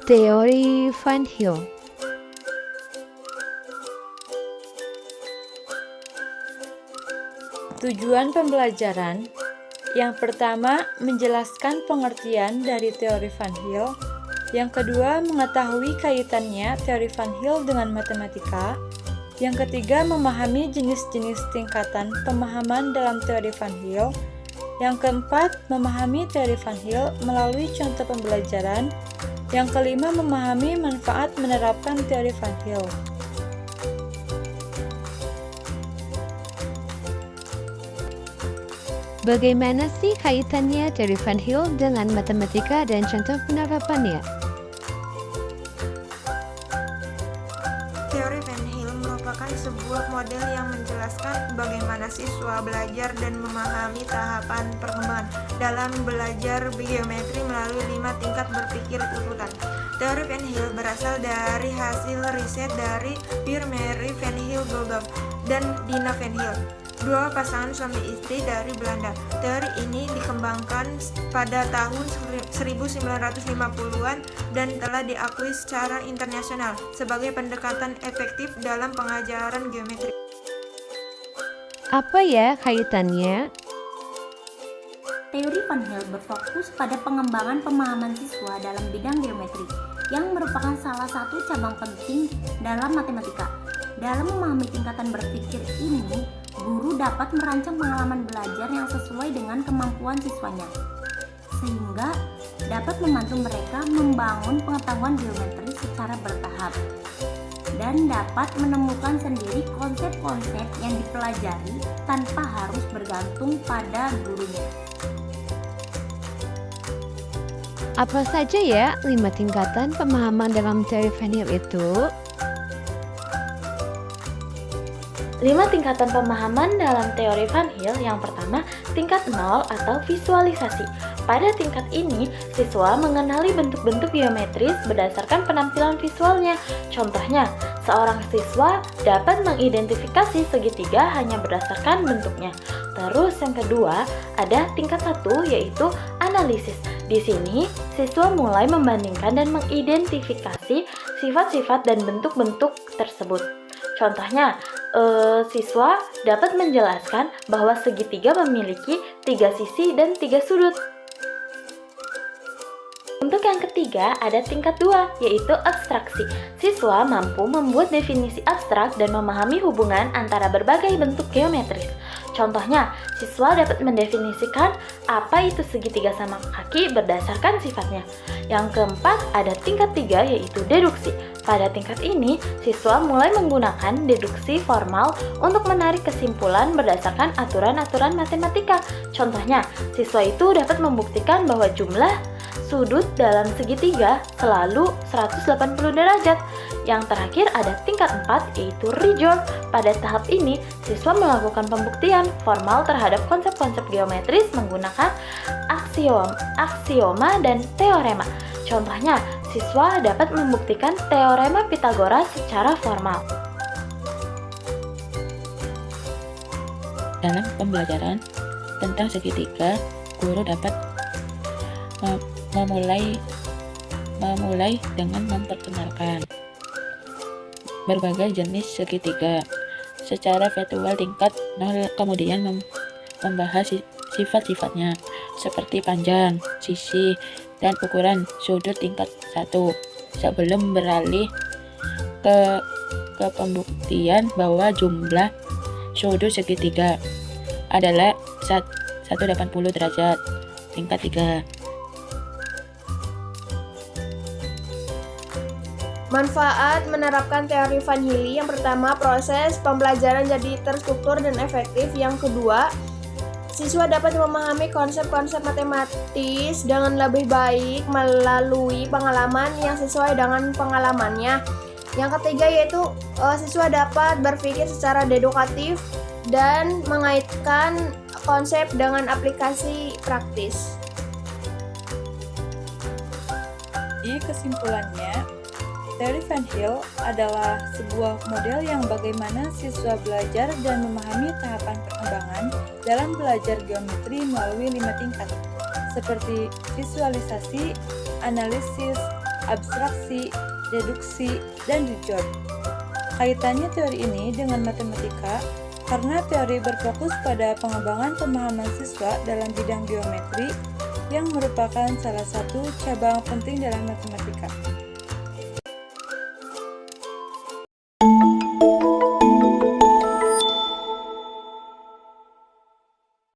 Teori Van Hill. Tujuan pembelajaran yang pertama, menjelaskan pengertian dari teori Van Hill. Yang kedua, mengetahui kaitannya teori Van Hill dengan matematika. Yang ketiga, memahami jenis-jenis tingkatan pemahaman dalam teori Van Hill. Yang keempat, memahami teori Van Hill melalui contoh pembelajaran. Yang kelima, memahami manfaat menerapkan teori Van Hill. Bagaimana sih kaitannya teori Van Hill dengan matematika dan contoh penerapannya? Teori Van Hill merupakan sebuah model yang menjelaskan bagaimana siswa belajar dan memahami tahapan perkembangan dalam belajar geometri melalui 5 tingkat berpikir urutan. Teori Van Hill berasal dari hasil riset dari Pierre Marie Van Hill Goldbach dan Dina Van Hill, dua pasangan suami istri dari Belanda. Teori ini dikembangkan pada tahun 1950-an dan telah diakui secara internasional sebagai pendekatan efektif dalam pengajaran geometri. Apa ya kaitannya? Teori Van Hill berfokus pada pengembangan pemahaman siswa dalam bidang geometri, yang merupakan salah satu cabang penting dalam matematika. Dalam memahami tingkatan berpikir ini, guru dapat merancang pengalaman belajar yang sesuai dengan kemampuan siswanya, sehingga dapat membantu mereka membangun pengetahuan geometri secara bertahap dan dapat menemukan sendiri konsep-konsep yang dipelajari tanpa harus bergantung pada gurunya. Apa saja ya 5 tingkatan pemahaman dalam teori Van Hill itu? 5 tingkatan pemahaman dalam teori Van Hill. Yang pertama, tingkat 0 atau visualisasi. Pada tingkat ini, siswa mengenali bentuk-bentuk geometris berdasarkan penampilan visualnya. Contohnya, seorang siswa dapat mengidentifikasi segitiga hanya berdasarkan bentuknya. Terus yang kedua, ada tingkat 1 yaitu analisis. Di sini, siswa mulai membandingkan dan mengidentifikasi sifat-sifat dan bentuk-bentuk tersebut. Contohnya, siswa dapat menjelaskan bahwa segitiga memiliki 3 sisi dan 3 sudut. Untuk yang ketiga, ada tingkat 2, yaitu abstraksi. Siswa mampu membuat definisi abstrak dan memahami hubungan antara berbagai bentuk geometris. Contohnya, siswa dapat mendefinisikan apa itu segitiga sama kaki berdasarkan sifatnya. Yang keempat, ada tingkat 3, yaitu deduksi. Pada tingkat ini, siswa mulai menggunakan deduksi formal untuk menarik kesimpulan berdasarkan aturan-aturan matematika. Contohnya, siswa itu dapat membuktikan bahwa jumlah sudut dalam segitiga selalu 180 derajat. Yang terakhir ada tingkat 4, yaitu resolve. Pada tahap ini, siswa melakukan pembuktian formal terhadap konsep-konsep geometris menggunakan aksioma dan teorema. Contohnya, siswa dapat membuktikan teorema Pythagoras secara formal. Dalam pembelajaran tentang segitiga, guru dapat memulai dengan memperkenalkan berbagai jenis segitiga secara virtual tingkat 0, kemudian membahas sifat-sifatnya seperti panjang, sisi, dan ukuran sudut tingkat 1 sebelum beralih ke pembuktian bahwa jumlah sudut segitiga adalah 180 derajat tingkat 3. Manfaat menerapkan teori Van Hill. Yang pertama, proses pembelajaran jadi terstruktur dan efektif. Yang kedua, siswa dapat memahami konsep-konsep matematis dengan lebih baik melalui pengalaman yang sesuai dengan pengalamannya. Yang ketiga yaitu siswa dapat berpikir secara dedukatif dan mengaitkan konsep dengan aplikasi praktis. Di kesimpulannya, teori Van Hill adalah sebuah model yang bagaimana siswa belajar dan memahami tahapan perkembangan dalam belajar geometri melalui 5 tingkat, seperti visualisasi, analisis, abstraksi, deduksi, dan jujur. Kaitannya teori ini dengan matematika karena teori berfokus pada pengembangan pemahaman siswa dalam bidang geometri yang merupakan salah satu cabang penting dalam matematika.